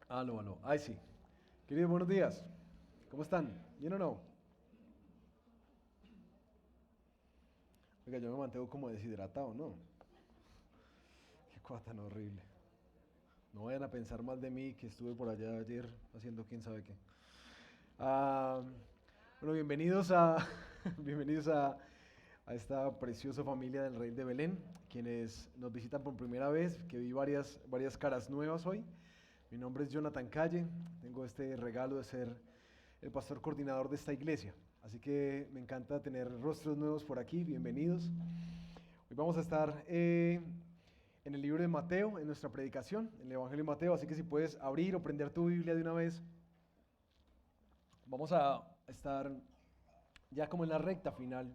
Aló, aló. Ay, sí. Queridos, buenos días. ¿Cómo están? ¿Bien o no? Oiga, yo me mantengo como deshidratado, ¿no? Qué cosa tan horrible. No vayan a pensar mal de mí que estuve por allá ayer haciendo quién sabe qué. Ah, bueno, bienvenidos a, bienvenidos a esta preciosa familia del Rey de Belén, quienes nos visitan por primera vez, que vi varias caras nuevas hoy. Mi nombre es Jonathan Calle, tengo este regalo de ser el pastor coordinador de esta iglesia. Así que me encanta tener rostros nuevos por aquí, bienvenidos. Hoy vamos a estar en el libro de Mateo, en nuestra predicación, en el Evangelio de Mateo, así que si puedes abrir o prender tu Biblia de una vez, vamos a estar ya como en la recta final.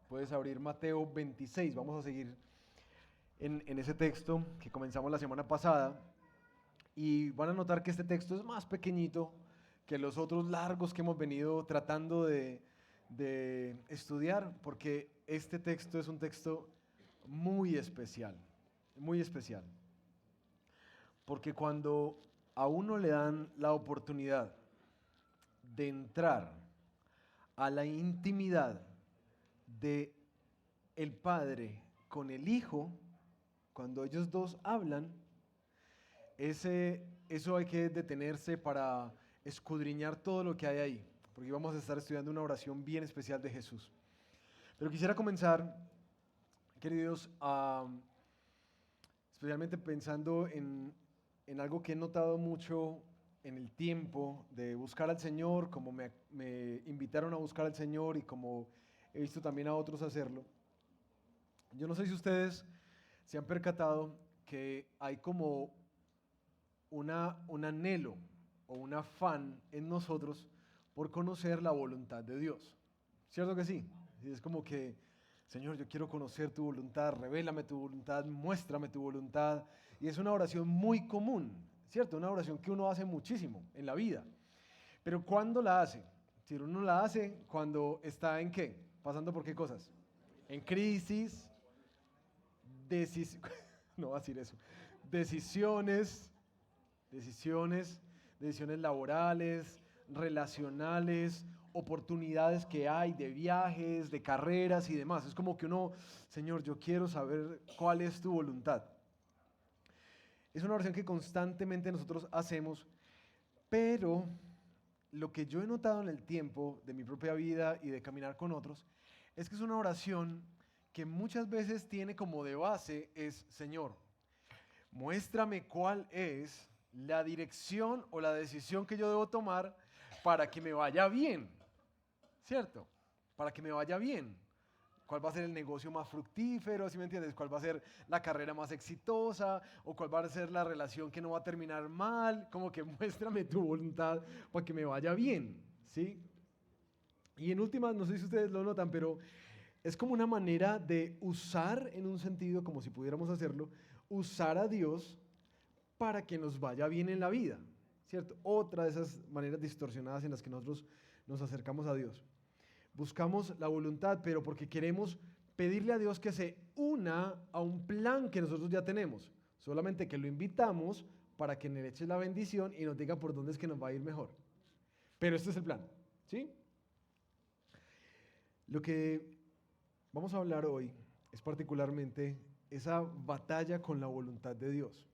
Puedes abrir Mateo 26, vamos a seguir en ese texto que comenzamos la semana pasada. Y van a notar que este texto es más pequeñito que los otros largos que hemos venido tratando de estudiar, porque este texto es un texto muy especial, muy especial. Porque cuando a uno le dan la oportunidad de entrar a la intimidad de el Padre con el Hijo, cuando ellos dos hablan, eso hay que detenerse para escudriñar todo lo que hay ahí, porque vamos a estar estudiando una oración bien especial de Jesús. Pero quisiera comenzar, queridos, especialmente pensando en algo que he notado mucho en el tiempo de buscar al Señor, como me invitaron a buscar al Señor y como he visto también a otros hacerlo. Yo no sé si ustedes se han percatado que hay como un anhelo o un afán en nosotros por conocer la voluntad de Dios. ¿Cierto que sí? Y es como que, Señor, yo quiero conocer tu voluntad, revélame tu voluntad, muéstrame tu voluntad. Y es una oración muy común, ¿cierto? Una oración que uno hace muchísimo en la vida. Pero ¿cuándo la hace? Si uno la hace cuando está en qué? ¿Pasando por qué cosas? En crisis, no va a decir eso, decisiones, decisiones, decisiones laborales, relacionales, oportunidades que hay de viajes, de carreras y demás. Es como que uno, Señor, yo quiero saber cuál es tu voluntad. Es una oración que constantemente nosotros hacemos, pero lo que yo he notado en el tiempo de mi propia vida y de caminar con otros, es que es una oración que muchas veces tiene como de base es, Señor, muéstrame cuál es la dirección o la decisión que yo debo tomar para que me vaya bien, ¿cierto? Para que me vaya bien. ¿Cuál va a ser el negocio más fructífero? ¿Sí me entiendes? ¿Cuál va a ser la carrera más exitosa? ¿O cuál va a ser la relación que no va a terminar mal? Como que muéstrame tu voluntad para que me vaya bien, ¿sí? Y en últimas, no sé si ustedes lo notan, pero es como una manera de usar, en un sentido, como si pudiéramos hacerlo, usar a Dios para que nos vaya bien en la vida, ¿cierto? Otra de esas maneras distorsionadas en las que nosotros nos acercamos a Dios. Buscamos la voluntad, pero porque queremos pedirle a Dios que se una a un plan que nosotros ya tenemos. Solamente que lo invitamos para que le eche la bendición y nos diga por dónde es que nos va a ir mejor. Pero este es el plan, ¿sí? Lo que vamos a hablar hoy es particularmente esa batalla con la voluntad de Dios.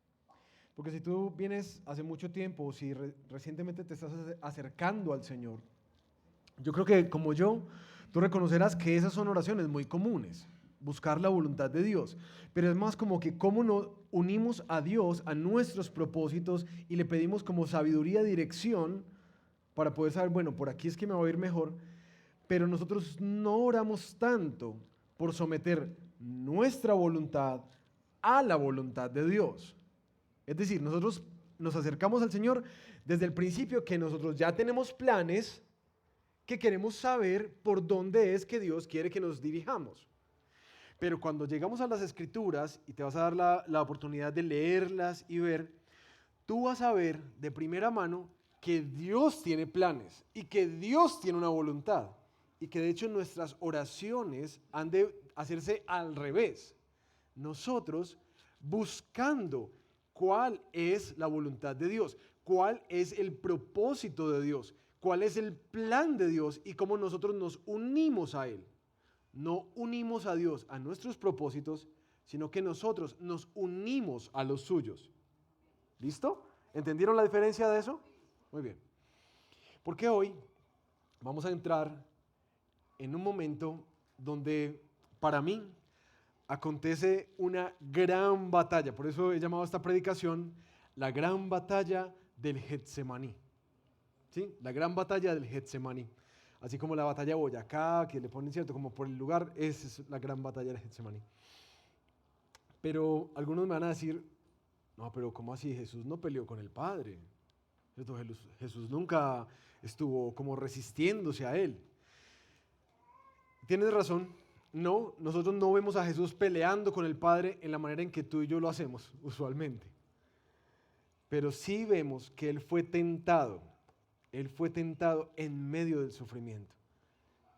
Porque si tú vienes hace mucho tiempo o si recientemente te estás acercando al Señor, yo creo que como yo, tú reconocerás que esas son oraciones muy comunes, buscar la voluntad de Dios. Pero es más como que cómo nos unimos a Dios, a nuestros propósitos y le pedimos como sabiduría, dirección para poder saber, bueno, por aquí es que me va a ir mejor. Pero nosotros no oramos tanto por someter nuestra voluntad a la voluntad de Dios. Es decir, nosotros nos acercamos al Señor desde el principio que nosotros ya tenemos planes que queremos saber por dónde es que Dios quiere que nos dirijamos. Pero cuando llegamos a las Escrituras y te vas a dar la oportunidad de leerlas y ver, tú vas a ver de primera mano que Dios tiene planes y que Dios tiene una voluntad y que de hecho nuestras oraciones han de hacerse al revés. Nosotros buscando cuál es la voluntad de Dios, cuál es el propósito de Dios, cuál es el plan de Dios y cómo nosotros nos unimos a Él. No unimos a Dios a nuestros propósitos, sino que nosotros nos unimos a los suyos. ¿Listo? ¿Entendieron la diferencia de eso? Muy bien. Porque hoy vamos a entrar en un momento donde para mí acontece una gran batalla. Por eso he llamado a esta predicación la gran batalla del Getsemaní. ¿Sí? La gran batalla del Getsemaní. Así como la batalla de Boyacá, que le ponen cierto, como por el lugar, esa es la gran batalla del Getsemaní. Pero algunos me van a decir, no, pero ¿cómo así? Jesús no peleó con el Padre. Jesús nunca estuvo como resistiéndose a Él. Tienes razón. No, nosotros no vemos a Jesús peleando con el Padre en la manera en que tú y yo lo hacemos usualmente. Pero sí vemos que Él fue tentado. Él fue tentado en medio del sufrimiento.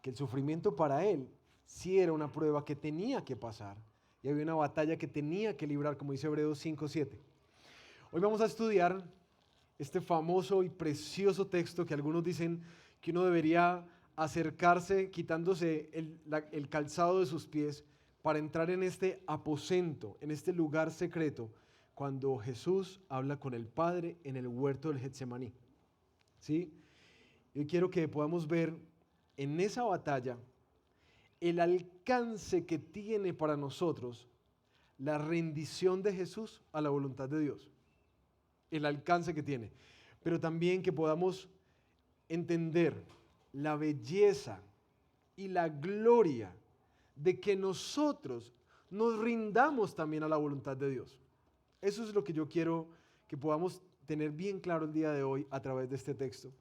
Que el sufrimiento para Él sí era una prueba que tenía que pasar. Y había una batalla que tenía que librar, como dice Hebreos 5:7. Hoy vamos a estudiar este famoso y precioso texto que algunos dicen que uno debería acercarse quitándose el calzado de sus pies para entrar en este aposento, en este lugar secreto, cuando Jesús habla con el Padre en el huerto del Getsemaní. ¿Sí? Yo quiero que podamos ver en esa batalla el alcance que tiene para nosotros la rendición de Jesús a la voluntad de Dios. El alcance que tiene. Pero también que podamos entender la belleza y la gloria de que nosotros nos rindamos también a la voluntad de Dios. Eso es lo que yo quiero que podamos tener bien claro el día de hoy a través de este texto.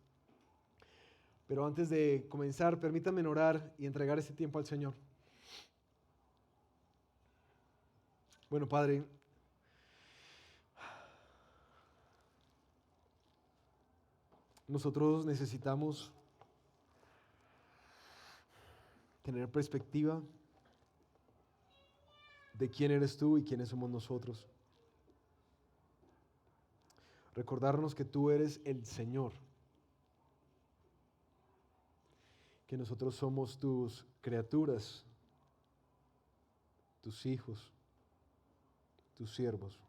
Pero antes de comenzar, permítanme orar y entregar este tiempo al Señor. Bueno, Padre, nosotros necesitamos tener perspectiva de quién eres tú y quiénes somos nosotros. Recordarnos que tú eres el Señor, que nosotros somos tus criaturas, tus hijos, tus siervos.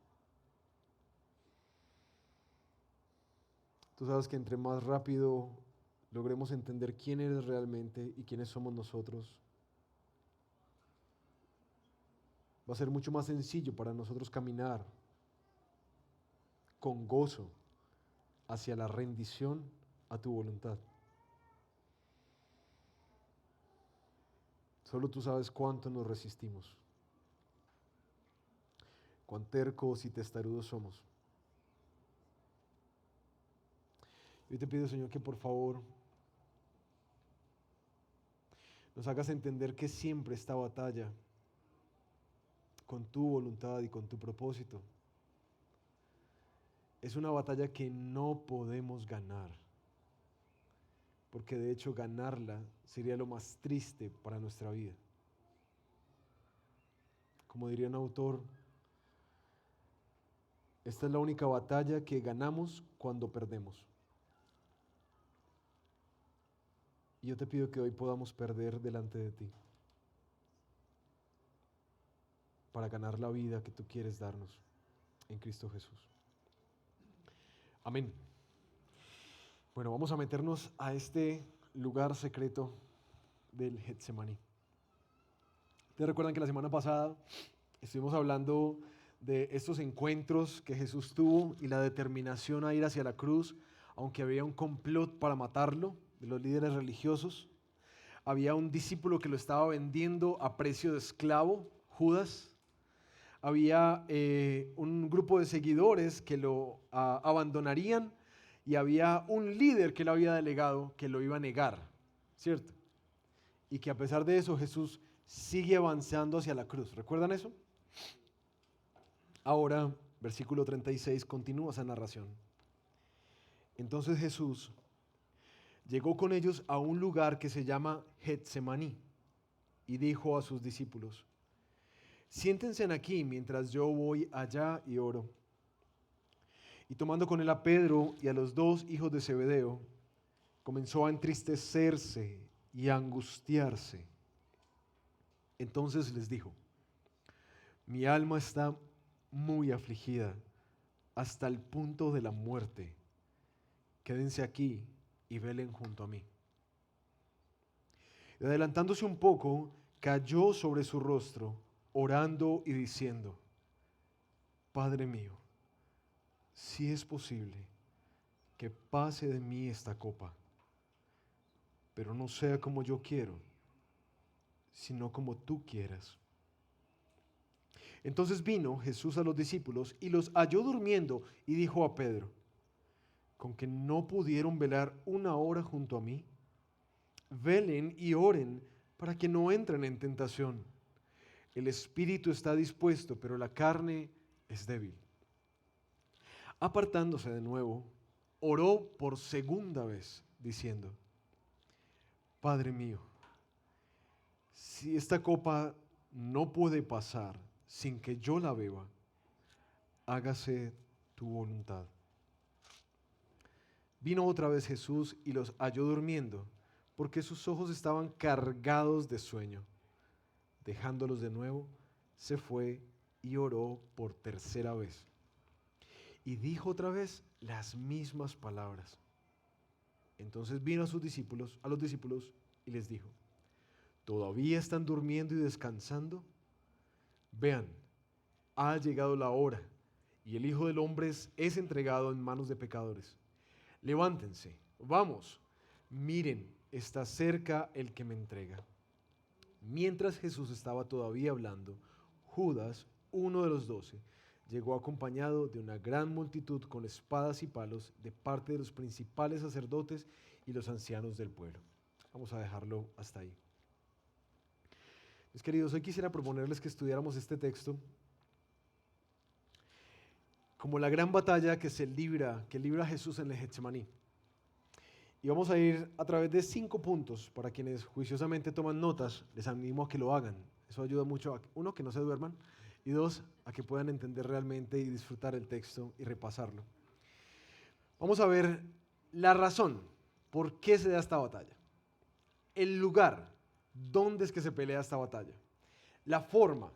Tú sabes que entre más rápido logremos entender quién eres realmente y quiénes somos nosotros, va a ser mucho más sencillo para nosotros caminar con gozo hacia la rendición a tu voluntad. Solo tú sabes cuánto nos resistimos, cuán tercos y testarudos somos. Yo te pido, Señor, que por favor nos hagas entender que siempre esta batalla, con tu voluntad y con tu propósito, es una batalla que no podemos ganar, porque de hecho ganarla sería lo más triste para nuestra vida. Como diría un autor, esta es la única batalla que ganamos cuando perdemos. Y yo te pido que hoy podamos perder delante de ti para ganar la vida que tú quieres darnos en Cristo Jesús. Amén. Bueno, vamos a meternos a este lugar secreto del Getsemaní. ¿Te recuerdan que la semana pasada estuvimos hablando de estos encuentros que Jesús tuvo y la determinación a ir hacia la cruz, aunque había un complot para matarlo de los líderes religiosos? Había un discípulo que lo estaba vendiendo a precio de esclavo, Judas. Había un grupo de seguidores que lo abandonarían y había un líder que lo había delegado que lo iba a negar, ¿cierto? Y que a pesar de eso Jesús sigue avanzando hacia la cruz. ¿Recuerdan eso? Ahora, versículo 36, continúa esa narración. Entonces Jesús llegó con ellos a un lugar que se llama Getsemaní y dijo a sus discípulos: siéntense aquí mientras yo voy allá y oro. Y tomando con él a Pedro y a los dos hijos de Zebedeo, comenzó a entristecerse y a angustiarse. Entonces les dijo: mi alma está muy afligida hasta el punto de la muerte. Quédense aquí y velen junto a mí. Y adelantándose un poco, cayó sobre su rostro, orando y diciendo: Padre mío, si es posible, que pase de mí esta copa, pero no sea como yo quiero, sino como tú quieras. Entonces vino Jesús a los discípulos y los halló durmiendo y dijo a Pedro: ¿con que no pudieron velar una hora junto a mí? Velen y oren para que no entren en tentación. El espíritu está dispuesto, pero la carne es débil. Apartándose de nuevo, oró por segunda vez, diciendo: Padre mío, si esta copa no puede pasar sin que yo la beba, hágase tu voluntad. Vino otra vez Jesús y los halló durmiendo, porque sus ojos estaban cargados de sueño. Dejándolos de nuevo, se fue y oró por tercera vez. Y dijo otra vez las mismas palabras. Entonces vino a los discípulos, y les dijo: ¿todavía están durmiendo y descansando? Vean, ha llegado la hora, y el Hijo del Hombre es entregado en manos de pecadores. Levántense, vamos, miren, está cerca el que me entrega. Mientras Jesús estaba todavía hablando, Judas, uno de los 12, llegó acompañado de una gran multitud con espadas y palos de parte de los principales sacerdotes y los ancianos del pueblo. Vamos a dejarlo hasta ahí. Mis queridos, hoy quisiera proponerles que estudiáramos este texto como la gran batalla que libra Jesús en el Getsemaní. Y vamos a ir a través de 5 puntos. Para quienes juiciosamente toman notas, les animo a que lo hagan. Eso ayuda mucho a, uno, que no se duerman, y 2, a que puedan entender realmente y disfrutar el texto y repasarlo. Vamos a ver la razón por qué se da esta batalla, el lugar donde es que se pelea esta batalla, la forma,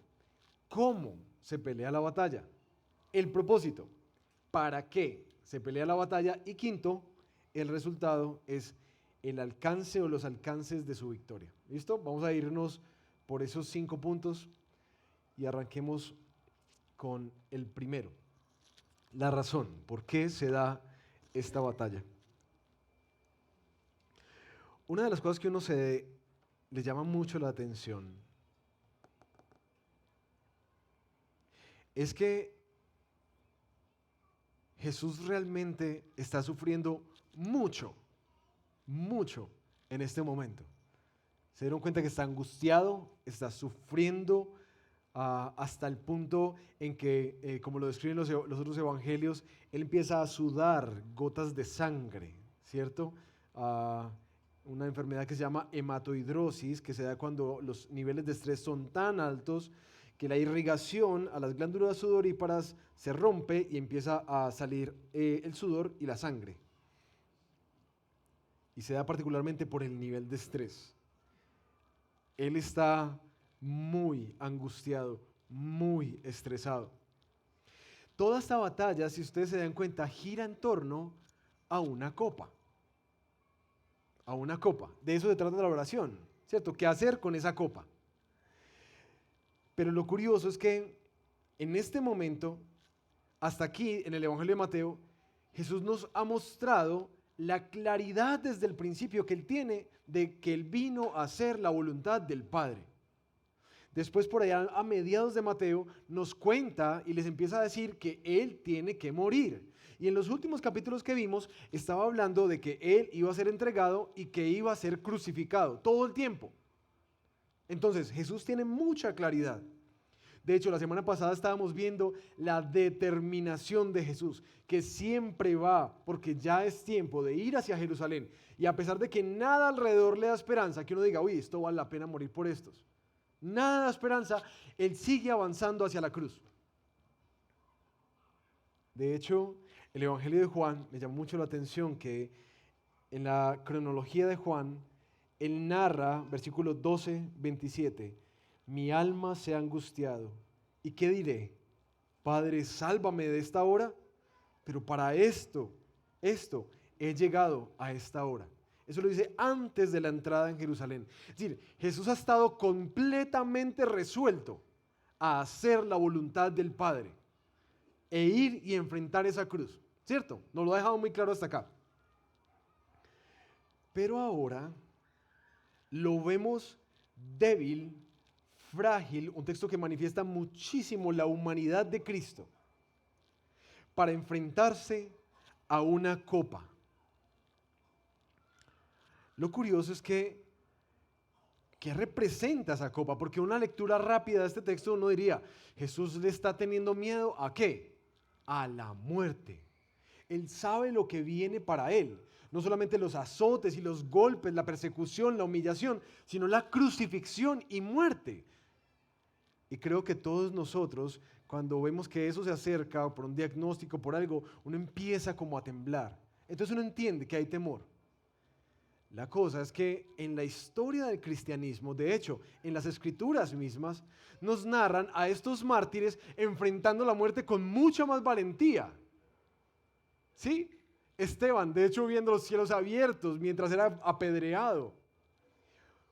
cómo se pelea la batalla, el propósito, para qué se pelea la batalla, y quinto, el resultado es el alcance o los alcances de su victoria. ¿Listo? Vamos a irnos por esos 5 puntos y arranquemos con el primero, la razón, por qué se da esta batalla. Una de las cosas que le llama mucho la atención es que Jesús realmente está sufriendo mucho en este momento. Se dieron cuenta que está angustiado, está sufriendo hasta el punto en que, como lo describen los otros evangelios, él empieza a sudar gotas de sangre, ¿cierto? Una enfermedad que se llama hematohidrosis, que se da cuando los niveles de estrés son tan altos que la irrigación a las glándulas sudoríparas se rompe y empieza a salir el sudor y la sangre. Y se da particularmente por el nivel de estrés. Él está muy angustiado, muy estresado. Toda esta batalla, si ustedes se dan cuenta, gira en torno a una copa. A una copa. De eso se trata la oración, ¿cierto? ¿Qué hacer con esa copa? Pero lo curioso es que en este momento, hasta aquí en el Evangelio de Mateo, Jesús nos ha mostrado la claridad desde el principio que él tiene de que él vino a hacer la voluntad del Padre. Después, por allá a mediados de Mateo, nos cuenta y les empieza a decir que él tiene que morir. Y en los últimos capítulos que vimos, estaba hablando de que él iba a ser entregado y que iba a ser crucificado todo el tiempo. Entonces, Jesús tiene mucha claridad. De hecho, la semana pasada estábamos viendo la determinación de Jesús, que siempre va, porque ya es tiempo de ir hacia Jerusalén. Y a pesar de que nada alrededor le da esperanza, que uno diga, uy, esto vale la pena morir por estos. Nada da esperanza, él sigue avanzando hacia la cruz. De hecho, el Evangelio de Juan, me llamó mucho la atención que en la cronología de Juan, él narra, versículos 12, 27, mi alma se ha angustiado. ¿Y qué diré? Padre, sálvame de esta hora, pero para esto, he llegado a esta hora. Eso lo dice antes de la entrada en Jerusalén. Es decir, Jesús ha estado completamente resuelto a hacer la voluntad del Padre e ir y enfrentar esa cruz, ¿cierto? Nos lo ha dejado muy claro hasta acá. Pero ahora lo vemos débil, frágil, un texto que manifiesta muchísimo la humanidad de Cristo, para enfrentarse a una copa. Lo curioso es que, ¿qué representa esa copa? Porque una lectura rápida de este texto uno diría, Jesús le está teniendo miedo ¿a qué? A la muerte. Él sabe lo que viene para él. No solamente los azotes y los golpes, la persecución, la humillación, sino la crucifixión y muerte. Y creo que todos nosotros, cuando vemos que eso se acerca, o por un diagnóstico, por algo, uno empieza como a temblar. Entonces uno entiende que hay temor. La cosa es que en la historia del cristianismo, de hecho, en las escrituras mismas, nos narran a estos mártires enfrentando la muerte con mucha más valentía. ¿Sí? Esteban, de hecho, viendo los cielos abiertos mientras era apedreado.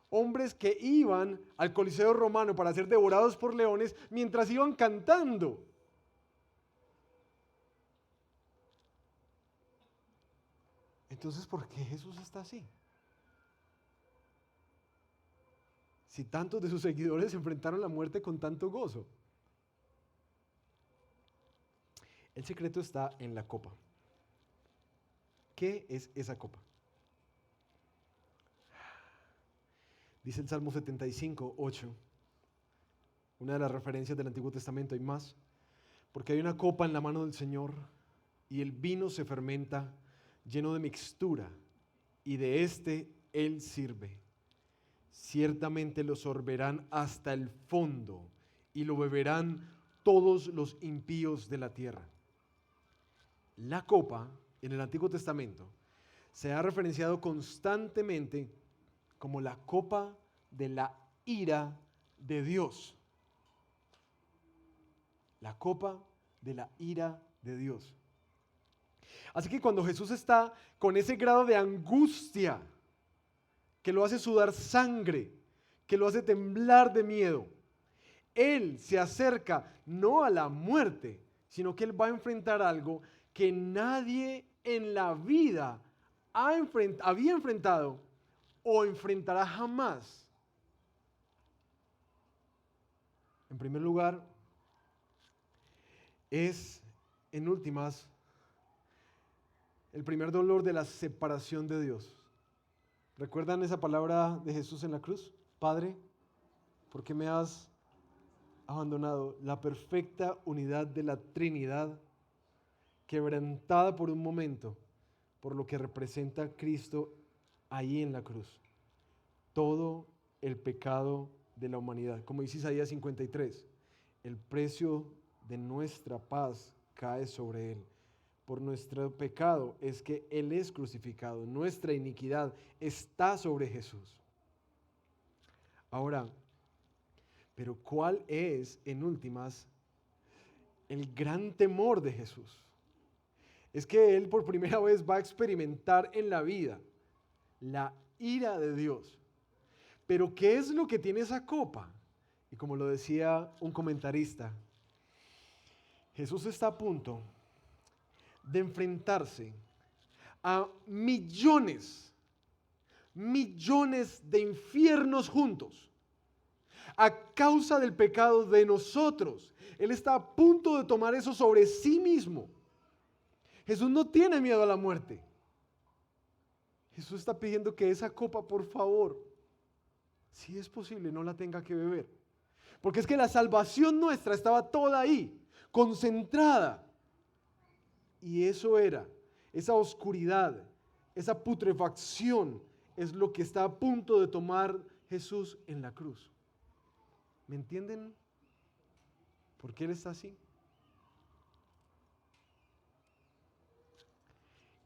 Hombres que iban al Coliseo Romano para ser devorados por leones mientras iban cantando. Entonces, ¿por qué Jesús está así? Si tantos de sus seguidores enfrentaron la muerte con tanto gozo. El secreto está en la copa. ¿Qué es esa copa? Dice el Salmo 75, 8, una de las referencias del Antiguo Testamento, hay más, porque hay una copa en la mano del Señor y el vino se fermenta lleno de mixtura y de este Él sirve. Ciertamente lo sorberán hasta el fondo y lo beberán todos los impíos de la tierra. La copa en el Antiguo Testamento se ha referenciado constantemente como la copa de la ira de Dios. La copa de la ira de Dios. Así que cuando Jesús está con ese grado de angustia que lo hace sudar sangre, que lo hace temblar de miedo, Él se acerca no a la muerte, sino que Él va a enfrentar algo que nadie en la vida había enfrentado o enfrentará jamás. En primer lugar, es, en últimas, el primer dolor de la separación de Dios. ¿Recuerdan esa palabra de Jesús en la cruz? Padre, ¿por qué me has abandonado? La perfecta unidad de la Trinidad, quebrantada por un momento, por lo que representa Cristo ahí en la cruz. Todo el pecado de la humanidad. Como dice Isaías 53, el precio de nuestra paz cae sobre Él. Por nuestro pecado es que Él es crucificado. Nuestra iniquidad está sobre Jesús. Ahora, pero ¿cuál es, en últimas, el gran temor de Jesús? Es que Él por primera vez va a experimentar en la vida la ira de Dios. Pero ¿qué es lo que tiene esa copa? Y como lo decía un comentarista, Jesús está a punto de enfrentarse a millones de infiernos juntos a causa del pecado de nosotros. Él está a punto de tomar eso sobre sí mismo. Jesús no tiene miedo a la muerte. Jesús está pidiendo que esa copa, por favor, si es posible, no la tenga que beber. Porque es que la salvación nuestra estaba toda ahí, concentrada. Y eso era, esa oscuridad, esa putrefacción, es lo que está a punto de tomar Jesús en la cruz. ¿Me entienden por qué Él está así?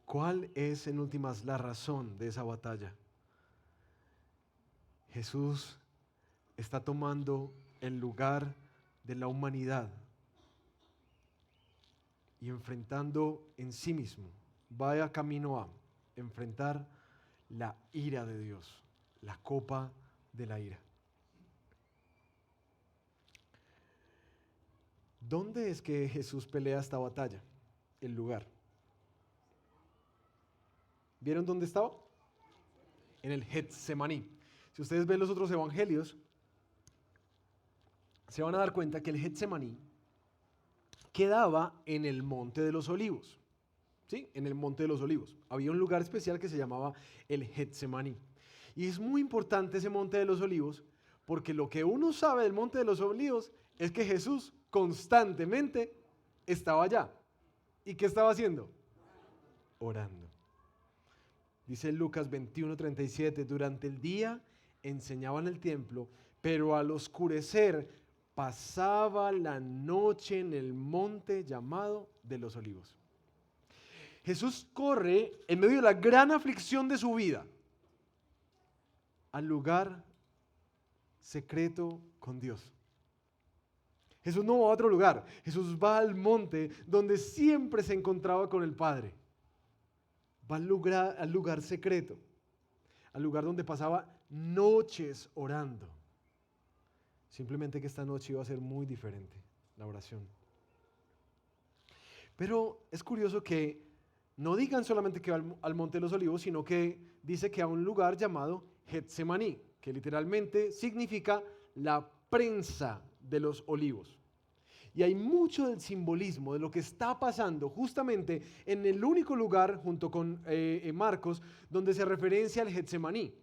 ¿Cuál es en últimas la razón de esa batalla? Jesús está tomando el lugar de la humanidad y enfrentando en sí mismo, vaya camino a enfrentar la ira de Dios, la copa de la ira. ¿Dónde es que Jesús pelea esta batalla? El lugar. ¿Vieron dónde estaba? En el Getsemaní. Si ustedes ven los otros evangelios, se van a dar cuenta que el Getsemaní quedaba en el Monte de los Olivos. ¿Sí? En el Monte de los Olivos. Había un lugar especial que se llamaba el Getsemaní. Y es muy importante ese Monte de los Olivos porque lo que uno sabe del Monte de los Olivos es que Jesús constantemente estaba allá. ¿Y qué estaba haciendo? Orando. Dice Lucas 21:37, durante el día enseñaba en el templo, pero al oscurecer pasaba la noche en el monte llamado de los Olivos. Jesús corre en medio de la gran aflicción de su vida al lugar secreto con Dios. Jesús no va a otro lugar, Jesús va al monte donde siempre se encontraba con el Padre. Va al lugar secreto, al lugar donde pasaba noches orando. Simplemente que esta noche iba a ser muy diferente la oración. Pero es curioso que no digan solamente que va al Monte de los Olivos, sino que dice que a un lugar llamado Getsemaní, que literalmente significa la prensa de los olivos. Y hay mucho del simbolismo de lo que está pasando justamente en el único lugar, junto con Marcos, donde se referencia al Getsemaní,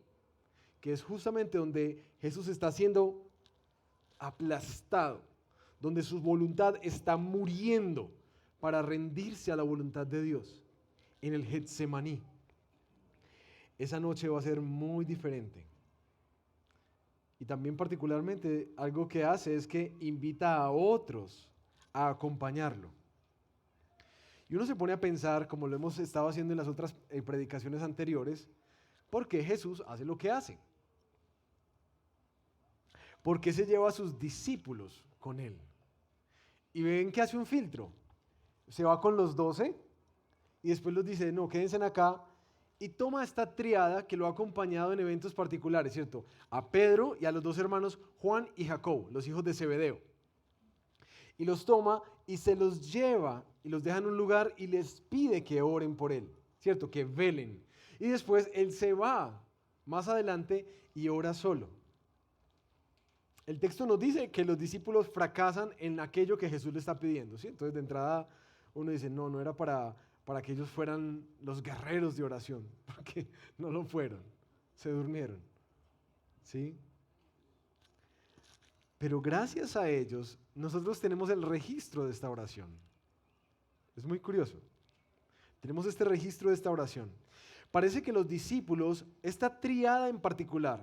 que es justamente donde Jesús está siendo aplastado, donde su voluntad está muriendo para rendirse a la voluntad de Dios, en el Getsemaní. Esa noche va a ser muy diferente. Y también particularmente algo que hace es que invita a otros a acompañarlo. Y uno se pone a pensar, como lo hemos estado haciendo en las otras predicaciones anteriores, ¿por qué Jesús hace lo que hace? ¿Por qué se lleva a sus discípulos con él? Y ven que hace un filtro. Se va con los 12 y después los dice, no, quédense acá. Y toma esta triada que lo ha acompañado en eventos particulares, ¿cierto? A Pedro y a los dos hermanos Juan y Jacobo, los hijos de Zebedeo. Y los toma y se los lleva y los deja en un lugar y les pide que oren por él, ¿cierto? Que velen. Y después él se va más adelante y ora solo. El texto nos dice que los discípulos fracasan en aquello que Jesús le está pidiendo, ¿sí? Entonces de entrada uno dice, no era para que ellos fueran los guerreros de oración, porque no lo fueron, se durmieron, ¿sí? Pero gracias a ellos, nosotros tenemos el registro de esta oración. Es muy curioso. Tenemos este registro de esta oración. Parece que los discípulos, esta triada en particular,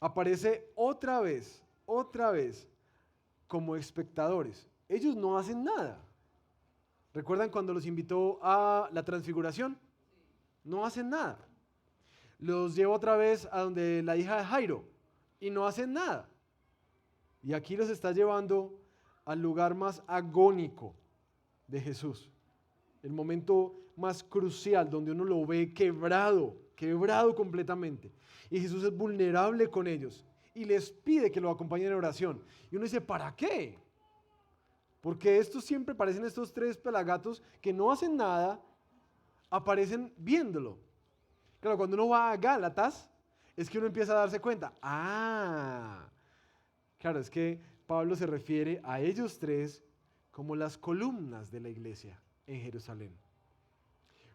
aparece otra vez, como espectadores. Ellos no hacen nada. ¿Recuerdan cuando los invitó a la transfiguración? No hacen nada. Los lleva otra vez a donde la hija de Jairo y no hacen nada. Y aquí los está llevando al lugar más agónico de Jesús. El momento más crucial donde uno lo ve quebrado completamente. Y Jesús es vulnerable con ellos y les pide que lo acompañen en oración. Y uno dice, ¿para qué? Porque estos siempre parecen estos tres pelagatos que no hacen nada, aparecen viéndolo. Claro, cuando uno va a Gálatas, es que uno empieza a darse cuenta. Claro, es que Pablo se refiere a ellos tres como las columnas de la iglesia en Jerusalén.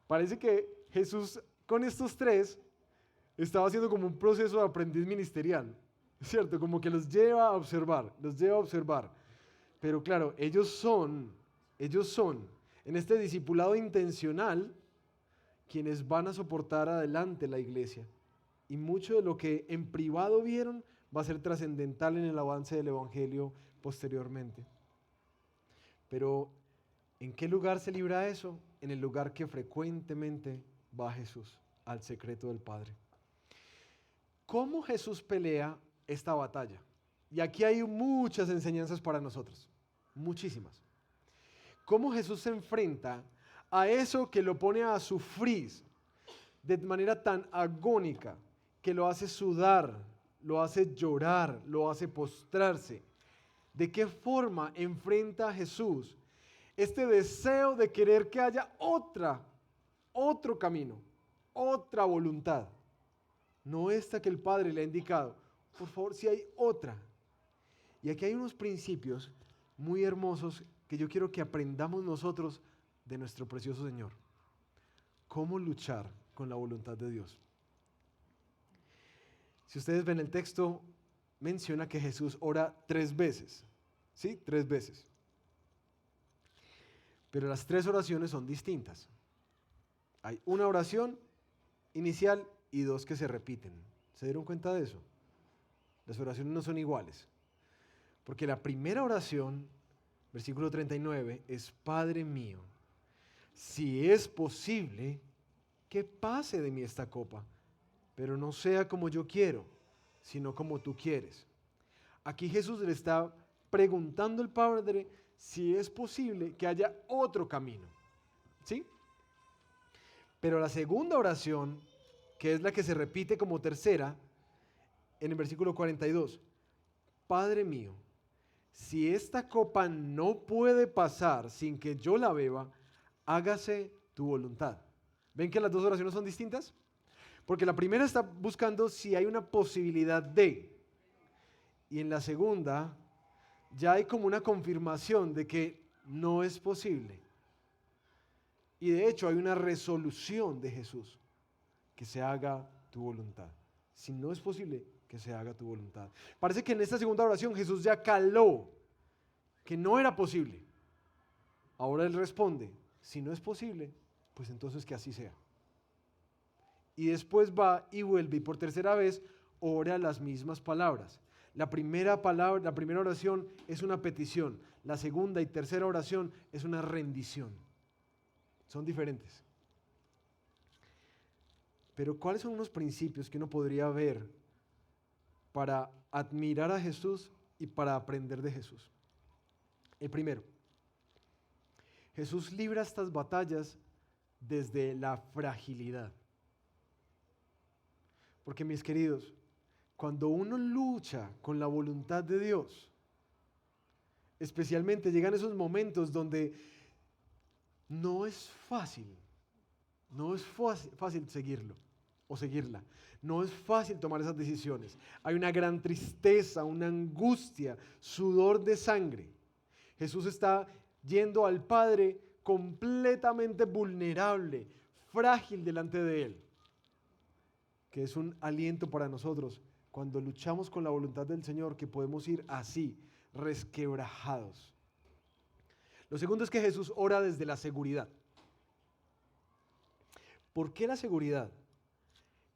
Parece que Jesús con estos tres estaba haciendo como un proceso de aprendiz ministerial, ¿cierto? Como que los lleva a observar. Pero claro, ellos son, en este discipulado intencional, quienes van a soportar adelante la iglesia. Y mucho de lo que en privado vieron va a ser trascendental en el avance del evangelio posteriormente. Pero ¿En qué lugar se libra eso? En el lugar que frecuentemente va Jesús, al secreto del Padre. ¿Cómo Jesús pelea esta batalla? Y aquí hay muchas enseñanzas para nosotros, muchísimas. ¿Cómo Jesús se enfrenta a eso que lo pone a sufrir de manera tan agónica, que lo hace sudar, lo hace llorar, lo hace postrarse? ¿De qué forma enfrenta a Jesús este deseo de querer que haya otro camino, otra voluntad? No esta que el Padre le ha indicado. Por favor, si hay otra. Y aquí hay unos principios muy hermosos que yo quiero que aprendamos nosotros de nuestro precioso Señor. ¿Cómo luchar con la voluntad de Dios? Si ustedes ven el texto, menciona que Jesús ora 3 veces. ¿Sí? 3 veces. Pero las 3 oraciones son distintas. Hay una oración inicial y 2 que se repiten. ¿Se dieron cuenta de eso? Las oraciones no son iguales. Porque la primera oración, versículo 39, es: Padre mío, si es posible, que pase de mí esta copa, pero no sea como yo quiero, sino como tú quieres. Aquí Jesús le está preguntando al Padre si es posible que haya otro camino. ¿Sí? Pero la segunda oración, que es la que se repite como tercera, en el versículo 42, Padre mío, si esta copa no puede pasar sin que yo la beba, hágase tu voluntad. ¿Ven que las 2 oraciones son distintas? Porque la primera está buscando si hay una posibilidad de, y en la segunda ya hay como una confirmación de que no es posible. Y de hecho hay una resolución de Jesús: que se haga tu voluntad. Si no es posible, que se haga tu voluntad. Parece que en esta segunda oración Jesús ya caló que no era posible. Ahora Él responde: si no es posible, pues entonces que así sea. Y después va y vuelve y por tercera vez ora las mismas palabras. La primera oración es una petición. La segunda y tercera oración es una rendición. Son diferentes. Pero ¿cuáles son unos principios que uno podría ver para admirar a Jesús y para aprender de Jesús? El primero: Jesús libra estas batallas desde la fragilidad. Porque, mis queridos, cuando uno lucha con la voluntad de Dios, especialmente llegan esos momentos donde no es fácil seguirlo o seguirla. No es fácil tomar esas decisiones. Hay una gran tristeza, una angustia, sudor de sangre. Jesús está yendo al Padre completamente vulnerable, frágil delante de Él, que es un aliento para nosotros cuando luchamos con la voluntad del Señor, que podemos ir así, resquebrajados. Lo segundo es que Jesús ora desde la seguridad. ¿Por qué la seguridad?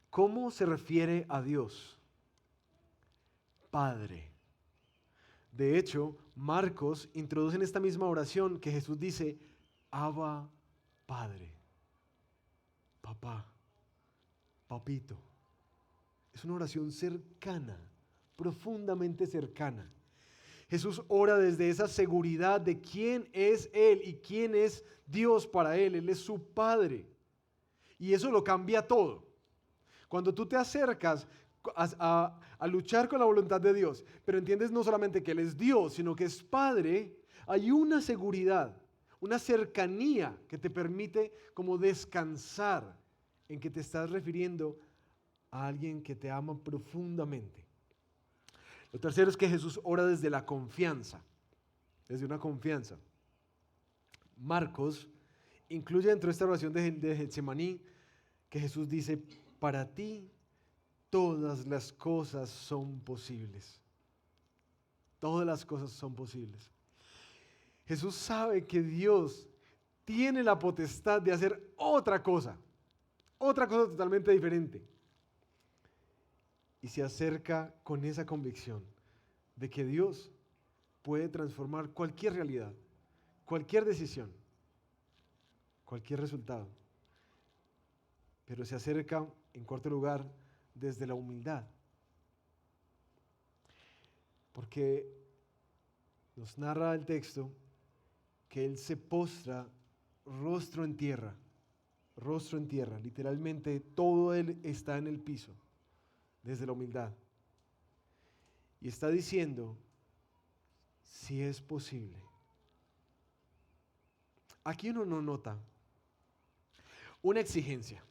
¿Cómo se refiere a Dios? Padre. De hecho, Marcos introduce en esta misma oración que Jesús dice: Abba, Padre, papá, papito. Es una oración cercana, profundamente cercana. Jesús ora desde esa seguridad de quién es Él y quién es Dios para Él. Él es su Padre. Y eso lo cambia todo. Cuando tú te acercas a luchar con la voluntad de Dios, pero entiendes no solamente que Él es Dios, sino que es Padre, hay una seguridad, una cercanía que te permite como descansar en que te estás refiriendo a alguien que te ama profundamente. Lo tercero es que Jesús ora desde la confianza, desde una confianza. Marcos incluye dentro de esta oración de Getsemaní que Jesús dice: para ti todas las cosas son posibles. Todas las cosas son posibles. Jesús sabe que Dios tiene la potestad de hacer otra cosa totalmente diferente. Y se acerca con esa convicción de que Dios puede transformar cualquier realidad, cualquier decisión, cualquier resultado. Pero se acerca, en cuarto lugar, desde la humildad. Porque nos narra el texto que Él se postra rostro en tierra, literalmente todo Él está en el piso, desde la humildad. Y está diciendo, si es posible. Aquí uno no nota una exigencia,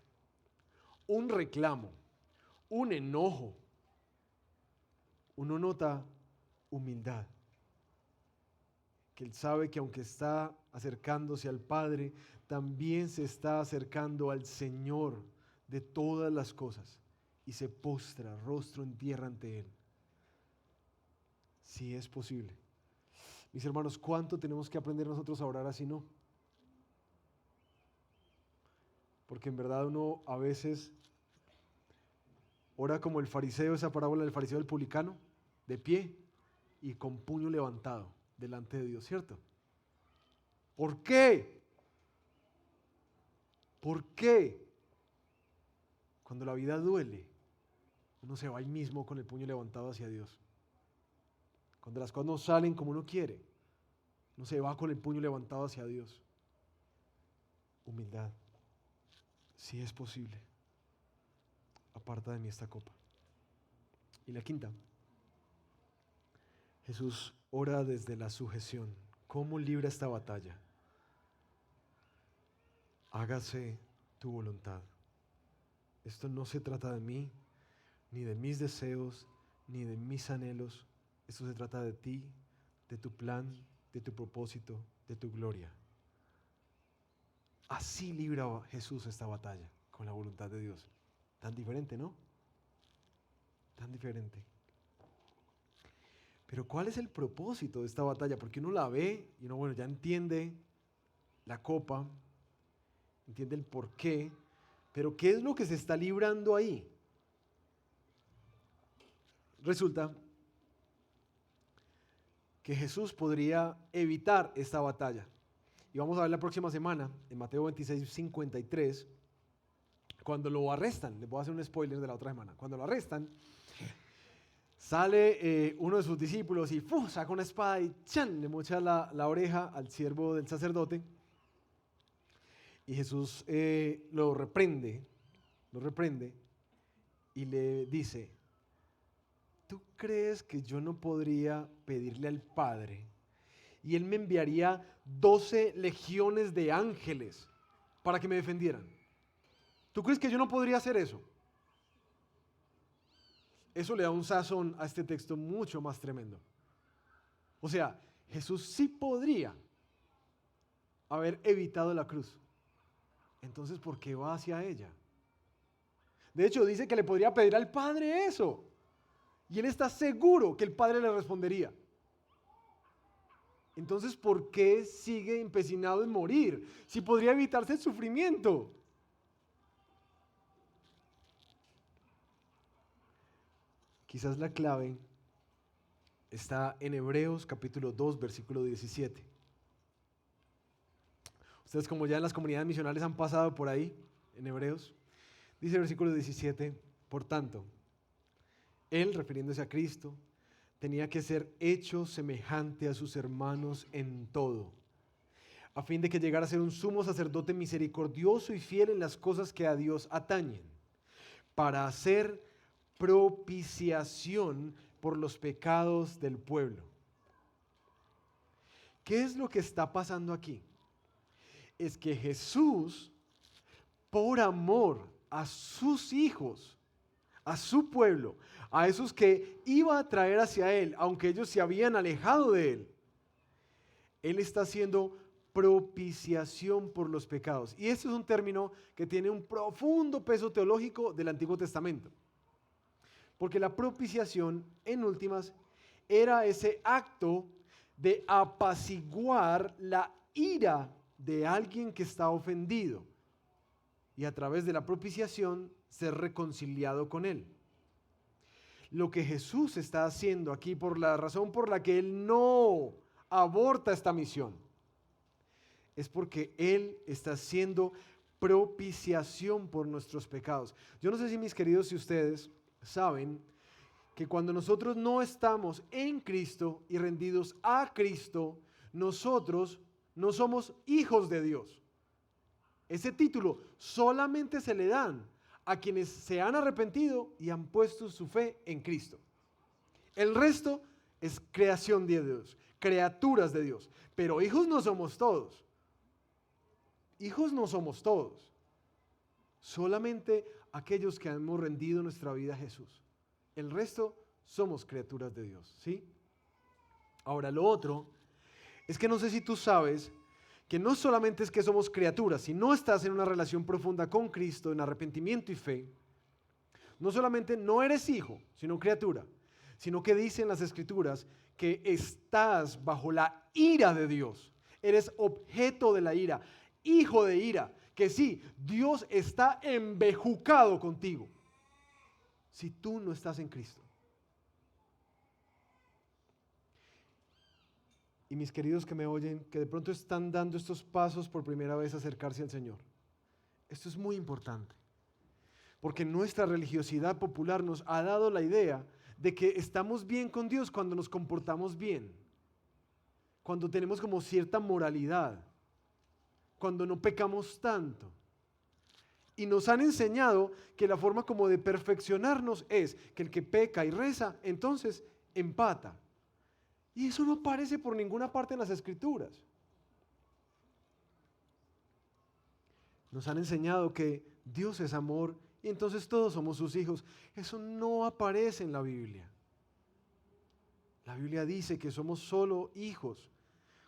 un reclamo, un enojo. Uno nota humildad. Que Él sabe que aunque está acercándose al Padre, también se está acercando al Señor de todas las cosas y se postra rostro en tierra ante Él. Si es posible. Mis hermanos, ¿cuánto tenemos que aprender nosotros a orar así, no? Porque en verdad uno a veces ora como el fariseo, esa parábola del fariseo del publicano, de pie y con puño levantado delante de Dios, ¿cierto? ¿Por qué? ¿Por qué? Cuando la vida duele, uno se va ahí mismo con el puño levantado hacia Dios. Cuando las cosas no salen como uno quiere, uno se va con el puño levantado hacia Dios. Humildad. Si es posible, aparta de mí esta copa. Y la quinta, Jesús ora desde la sujeción. ¿Cómo libra esta batalla? Hágase tu voluntad. Esto no se trata de mí, ni de mis deseos, ni de mis anhelos. Esto se trata de ti, de tu plan, de tu propósito, de tu gloria. Así libra Jesús esta batalla con la voluntad de Dios. Tan diferente, ¿no? Tan diferente. Pero ¿cuál es el propósito de esta batalla? Porque uno la ve y uno, bueno, ya entiende la copa, entiende el porqué, pero ¿qué es lo que se está librando ahí? Resulta que Jesús podría evitar esta batalla. Y vamos a ver la próxima semana, en Mateo 26, 53, cuando lo arrestan. Les voy a hacer un spoiler de la otra semana. Cuando lo arrestan, sale uno de sus discípulos y saca una espada y ¡chan! Le mocha la oreja al siervo del sacerdote. Y Jesús lo reprende y le dice, ¿tú crees que yo no podría pedirle al Padre y Él me enviaría 12 legiones de ángeles para que me defendieran? ¿Tú crees que yo no podría hacer eso? Eso le da un sazón a este texto mucho más tremendo. O sea, Jesús sí podría haber evitado la cruz. Entonces, ¿por qué va hacia ella? De hecho, dice que le podría pedir al Padre eso. Y él está seguro que el Padre le respondería. Entonces, ¿por qué sigue empecinado en morir? Si podría evitarse el sufrimiento. Quizás la clave está en Hebreos capítulo 2, versículo 17. Ustedes, como ya en las comunidades misionales han pasado por ahí, en Hebreos, dice el versículo 17, por tanto, Él, refiriéndose a Cristo, tenía que ser hecho semejante a sus hermanos en todo, a fin de que llegara a ser un sumo sacerdote misericordioso y fiel en las cosas que a Dios atañen, para hacer propiciación por los pecados del pueblo. ¿Qué es lo que está pasando aquí? Es que Jesús, por amor a sus hijos, a su pueblo, a esos que iba a traer hacia Él, aunque ellos se habían alejado de Él, Él está haciendo propiciación por los pecados. Y este es un término que tiene un profundo peso teológico del Antiguo Testamento. Porque la propiciación, en últimas, era ese acto de apaciguar la ira de alguien que está ofendido y a través de la propiciación ser reconciliado con Él. Lo que Jesús está haciendo aquí, por la razón por la que Él no aborta esta misión, es porque Él está haciendo propiciación por nuestros pecados. Yo no sé si mis queridos y ustedes saben que cuando nosotros no estamos en Cristo y rendidos a Cristo, nosotros no somos hijos de Dios. Ese título solamente se le dan a quienes se han arrepentido y han puesto su fe en Cristo. El resto es creación de Dios, criaturas de Dios, pero hijos no somos todos. Hijos no somos todos. Solamente aquellos que hemos rendido nuestra vida a Jesús. El resto somos criaturas de Dios, ¿sí? Ahora, lo otro es que no sé si tú sabes que no solamente es que somos criaturas, si no estás en una relación profunda con Cristo, en arrepentimiento y fe, no solamente no eres hijo, sino criatura, sino que dicen las Escrituras que estás bajo la ira de Dios. Eres objeto de la ira, hijo de ira, que sí, Dios está embejucado contigo si tú no estás en Cristo. Y mis queridos que me oyen, que de pronto están dando estos pasos por primera vez a acercarse al Señor. Esto es muy importante, porque nuestra religiosidad popular nos ha dado la idea de que estamos bien con Dios cuando nos comportamos bien, cuando tenemos como cierta moralidad, cuando no pecamos tanto. Y nos han enseñado que la forma como de perfeccionarnos es que el que peca y reza, entonces empata. Y eso no aparece por ninguna parte en las Escrituras. Nos han enseñado que Dios es amor y entonces todos somos sus hijos. Eso no aparece en la Biblia. La Biblia dice que somos solo hijos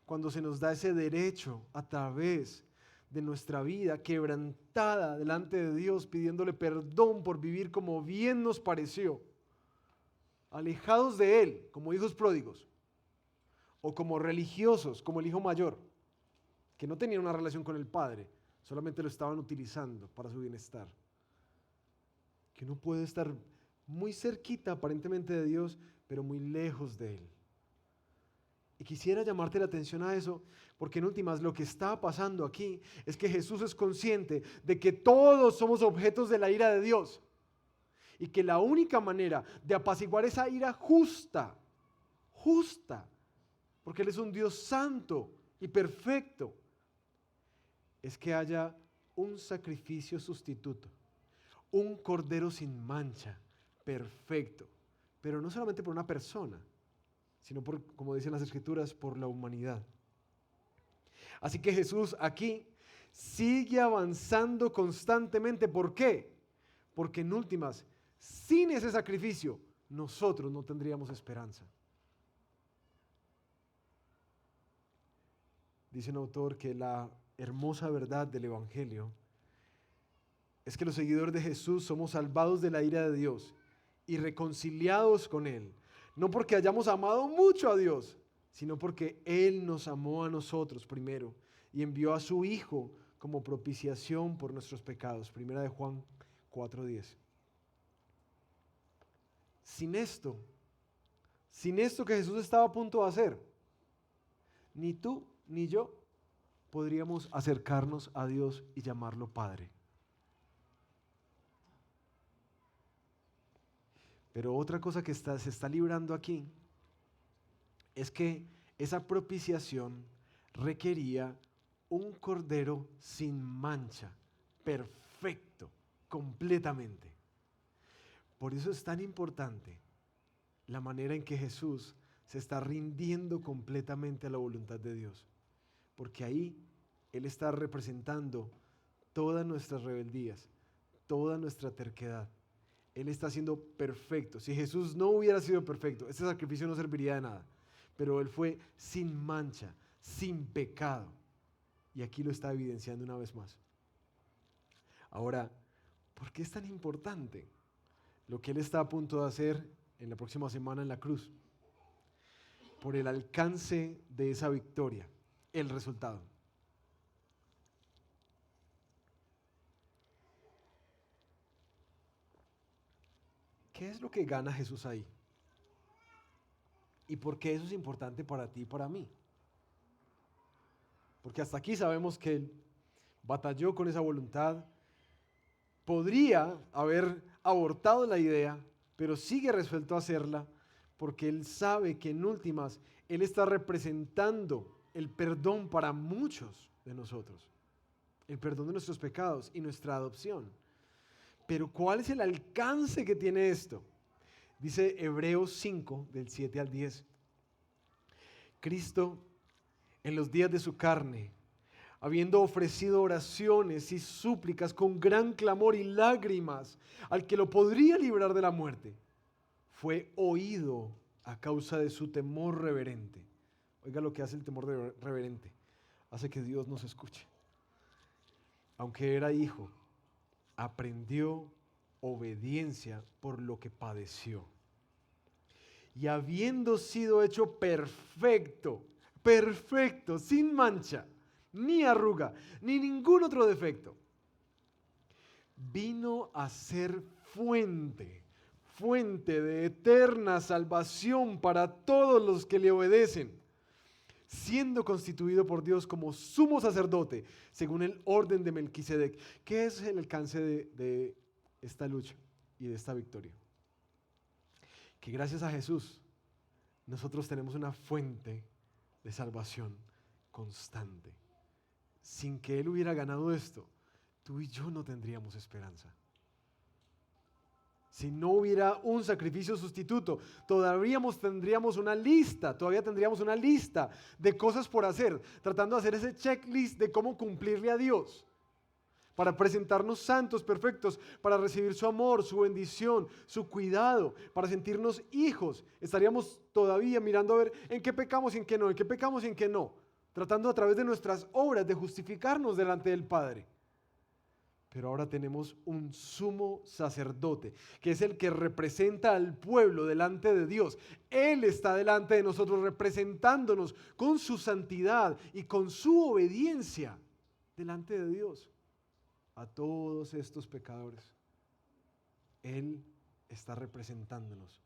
cuando se nos da ese derecho a través de nuestra vida quebrantada delante de Dios, pidiéndole perdón por vivir como bien nos pareció, alejados de Él como hijos pródigos o como religiosos, como el hijo mayor, que no tenía una relación con el Padre, solamente lo estaban utilizando para su bienestar. Que uno puede estar muy cerquita aparentemente de Dios, pero muy lejos de Él. Y quisiera llamarte la atención a eso, porque en últimas lo que está pasando aquí es que Jesús es consciente de que todos somos objetos de la ira de Dios y que la única manera de apaciguar esa ira justa, porque Él es un Dios santo y perfecto, es que haya un sacrificio sustituto, un cordero sin mancha, perfecto, pero no solamente por una persona, sino por, como dicen las Escrituras, por la humanidad. Así que Jesús aquí sigue avanzando constantemente. ¿Por qué? Porque en últimas, sin ese sacrificio, nosotros no tendríamos esperanza. Dice un autor que la hermosa verdad del Evangelio es que los seguidores de Jesús somos salvados de la ira de Dios y reconciliados con Él. No porque hayamos amado mucho a Dios, sino porque Él nos amó a nosotros primero y envió a su Hijo como propiciación por nuestros pecados. Primera de Juan 4:10. Sin esto que Jesús estaba a punto de hacer, ni tú ni yo podríamos acercarnos a Dios y llamarlo Padre. Pero otra cosa que se está librando aquí es que esa propiciación requería un cordero sin mancha, perfecto, completamente. Por eso es tan importante la manera en que Jesús se está rindiendo completamente a la voluntad de Dios. Porque ahí Él está representando todas nuestras rebeldías, toda nuestra terquedad. Él está siendo perfecto. Si Jesús no hubiera sido perfecto, este sacrificio no serviría de nada. Pero Él fue sin mancha, sin pecado. Y aquí lo está evidenciando una vez más. Ahora, ¿por qué es tan importante lo que Él está a punto de hacer en la próxima semana en la cruz? Por el alcance de esa victoria, el resultado. ¿Qué es lo que gana Jesús ahí? ¿Y por qué eso es importante para ti y para mí? porque hasta aquí sabemos que Él batalló con esa voluntad, podría haber abortado la idea, pero sigue resuelto a hacerla, porque Él sabe que en últimas Él está representando el perdón para muchos de nosotros, el perdón de nuestros pecados y nuestra adopción. Pero ¿cuál es el alcance que tiene esto? Dice Hebreos 5, del 7 al 10. Cristo, en los días de su carne, habiendo ofrecido oraciones y súplicas con gran clamor y lágrimas al que lo podría librar de la muerte, fue oído a causa de su temor reverente. Oiga lo que hace el temor reverente. Hace que Dios nos escuche. Aunque era hijo, aprendió obediencia por lo que padeció. Y habiendo sido hecho perfecto, sin mancha, ni arruga, ni ningún otro defecto, vino a ser fuente de eterna salvación para todos los que le obedecen, siendo constituido por Dios como sumo sacerdote, según el orden de Melquisedec. ¿Qué es el alcance de esta lucha y de esta victoria? Que gracias a Jesús nosotros tenemos una fuente de salvación constante. Sin que Él hubiera ganado esto, tú y yo no tendríamos esperanza. Si no hubiera un sacrificio sustituto, todavía tendríamos una lista de cosas por hacer, tratando de hacer ese checklist de cómo cumplirle a Dios, para presentarnos santos, perfectos, para recibir su amor, su bendición, su cuidado, para sentirnos hijos. Estaríamos todavía mirando a ver en qué pecamos y en qué no, en qué pecamos y en qué no, tratando a través de nuestras obras de justificarnos delante del Padre. Pero ahora tenemos un sumo sacerdote, que es el que representa al pueblo delante de Dios. Él está delante de nosotros representándonos con su santidad y con su obediencia delante de Dios a todos estos pecadores. Él está representándonos.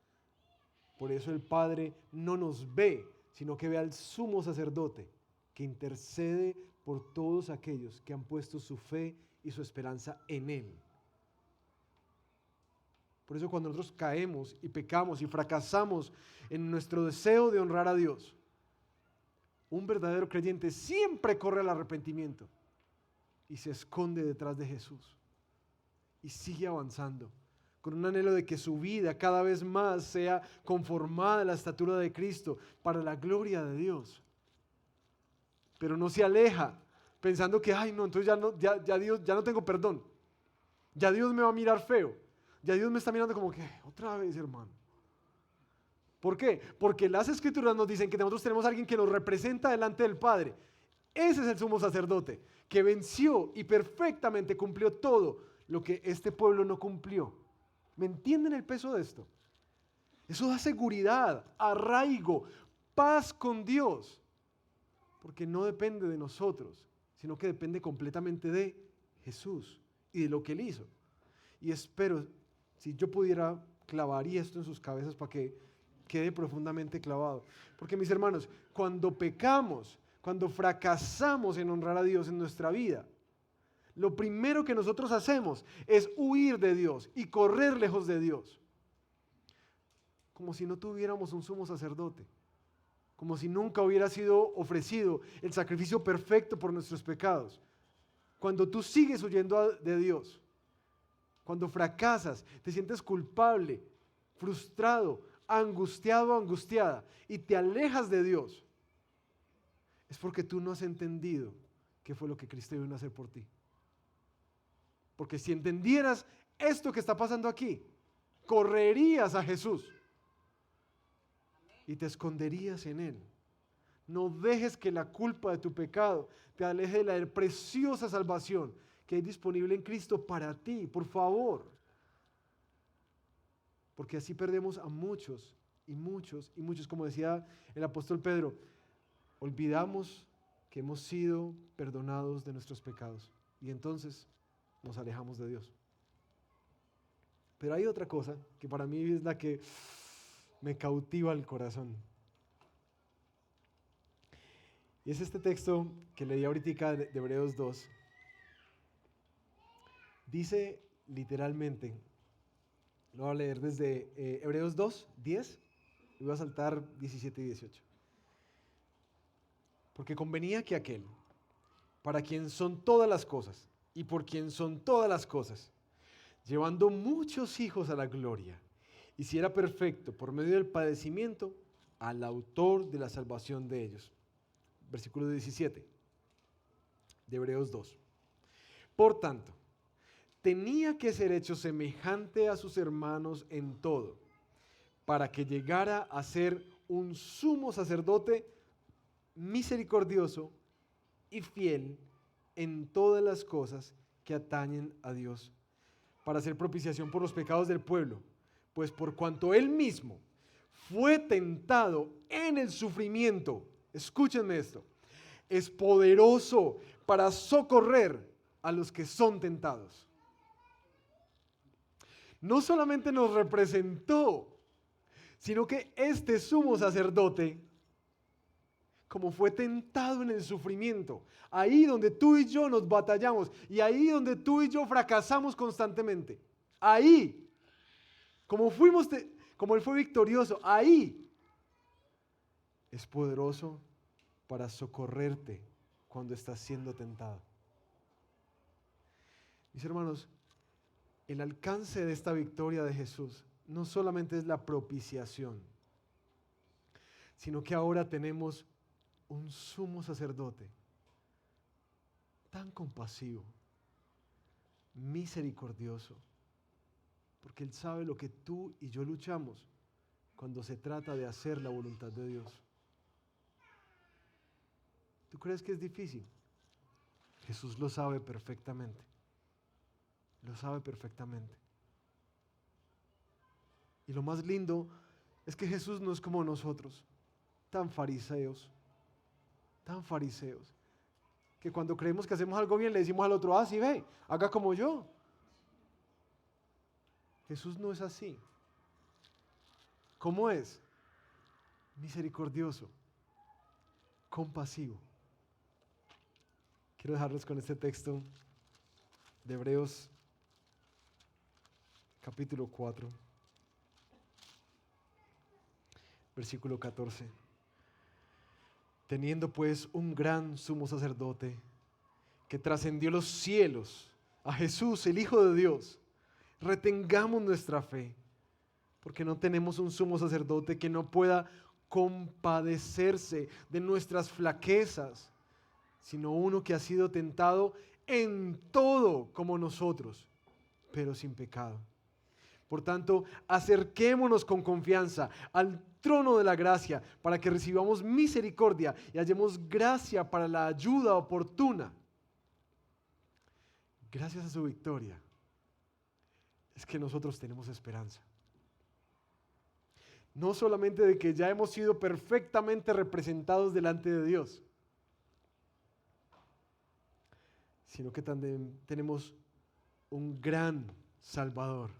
Por eso el Padre no nos ve, sino que ve al sumo sacerdote que intercede por todos aquellos que han puesto su fe y su esperanza en Él. Por eso cuando nosotros caemos y pecamos y fracasamos en nuestro deseo de honrar a Dios, un verdadero creyente siempre corre al arrepentimiento y se esconde detrás de Jesús y sigue avanzando con un anhelo de que su vida cada vez más sea conformada a la estatura de Cristo para la gloria de Dios. Pero no se aleja pensando que, ay no, entonces ya Dios, ya no tengo perdón. Ya Dios me va a mirar feo. Ya Dios me está mirando como que, otra vez, hermano. ¿Por qué? Porque las Escrituras nos dicen que nosotros tenemos a alguien que nos representa delante del Padre. Ese es el sumo sacerdote, que venció y perfectamente cumplió todo lo que este pueblo no cumplió. ¿Me entienden el peso de esto? Eso da seguridad, arraigo, paz con Dios. Porque no depende de nosotros, sino que depende completamente de Jesús y de lo que Él hizo. Y espero, si yo pudiera, clavaría esto en sus cabezas para que quede profundamente clavado. Porque mis hermanos, cuando pecamos, cuando fracasamos en honrar a Dios en nuestra vida, lo primero que nosotros hacemos es huir de Dios y correr lejos de Dios. Como si no tuviéramos un sumo sacerdote. Como si nunca hubiera sido ofrecido el sacrificio perfecto por nuestros pecados. Cuando tú sigues huyendo de Dios, cuando fracasas, te sientes culpable, frustrado, angustiado, angustiada, y te alejas de Dios, es porque tú no has entendido qué fue lo que Cristo vino a hacer por ti. Porque si entendieras esto que está pasando aquí, correrías a Jesús y te esconderías en Él. No dejes que la culpa de tu pecado te aleje de la preciosa salvación que hay disponible en Cristo para ti, por favor. Porque así perdemos a muchos y muchos y muchos, como decía el apóstol Pedro, olvidamos que hemos sido perdonados de nuestros pecados y entonces nos alejamos de Dios. Pero hay otra cosa que para mí es la que me cautiva el corazón. Y es este texto que leí ahorita de Hebreos 2. Dice literalmente, lo voy a leer desde Hebreos 2, 10, y voy a saltar 17 y 18. Porque convenía que aquel, para quien son todas las cosas, y por quien son todas las cosas, llevando muchos hijos a la gloria, hiciera perfecto por medio del padecimiento al autor de la salvación de ellos. Versículo 17 de Hebreos 2. Por tanto, tenía que ser hecho semejante a sus hermanos en todo, para que llegara a ser un sumo sacerdote misericordioso y fiel en todas las cosas que atañen a Dios, para hacer propiciación por los pecados del pueblo, pues por cuanto él mismo fue tentado en el sufrimiento, escúchenme esto, es poderoso para socorrer a los que son tentados. No solamente nos representó, sino que este sumo sacerdote, como fue tentado en el sufrimiento, ahí donde tú y yo nos batallamos y ahí donde tú y yo fracasamos constantemente, ahí, como él fue victorioso, ahí es poderoso para socorrerte cuando estás siendo tentado. Mis hermanos, el alcance de esta victoria de Jesús no solamente es la propiciación, sino que ahora tenemos un sumo sacerdote tan compasivo, misericordioso, porque Él sabe lo que tú y yo luchamos cuando se trata de hacer la voluntad de Dios. ¿Tú crees que es difícil? Jesús lo sabe perfectamente. Lo sabe perfectamente. Y lo más lindo es que Jesús no es como nosotros, tan fariseos, que cuando creemos que hacemos algo bien le decimos al otro, sí ve, haga como yo. Jesús no es así. ¿Cómo es? Misericordioso, compasivo. Quiero dejarlos con este texto de Hebreos capítulo 4, versículo 14. Teniendo pues un gran sumo sacerdote que trascendió los cielos, a Jesús, el Hijo de Dios, retengamos nuestra fe, porque no tenemos un sumo sacerdote que no pueda compadecerse de nuestras flaquezas, sino uno que ha sido tentado en todo como nosotros, pero sin pecado. Por tanto, acerquémonos con confianza al trono de la gracia para que recibamos misericordia y hallemos gracia para la ayuda oportuna. Gracias a su victoria es que nosotros tenemos esperanza. No solamente de que ya hemos sido perfectamente representados delante de Dios, sino que también tenemos un gran Salvador